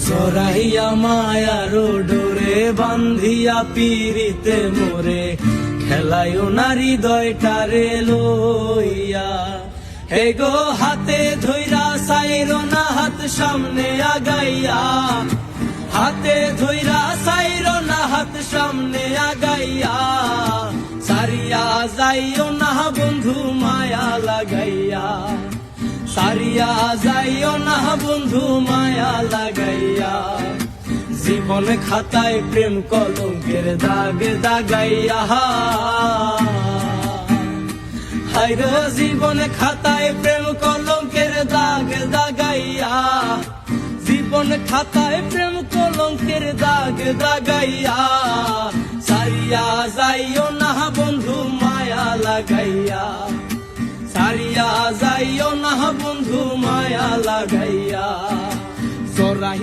জরাইয়া মায়ার ডোরে বান্ধিয়া পিরিতে মোরে খেলায়ও নারী হৃদয়টারে লইয়া। হে গো হাতে ধইরা সাইরো না হাত সামনে আগাইয়া, হাতে ধইরা সাইরো না হাত সামনে আগাইয়া। সারিয়া যাইও না বন্ধু মায়া লাগাইয়া, সারিয়া যাইও না বন্ধু মায়া লাগাইয়া। জীবন খাতায় প্রেম কলঙ্কের দাগ দাগাইয়া, হায়রে জীবন খাতায় প্রেম কলঙ্কের দাগ দাগাইয়া। জীবন খাতায় প্রেম কলঙ্কের দাগ দাগাইয়া। সারিয়া যাইও না বন্ধু মায়া লাগাইয়া, সারিয়া যাইও না বন্ধু মায়া লাগাইয়া। জরাই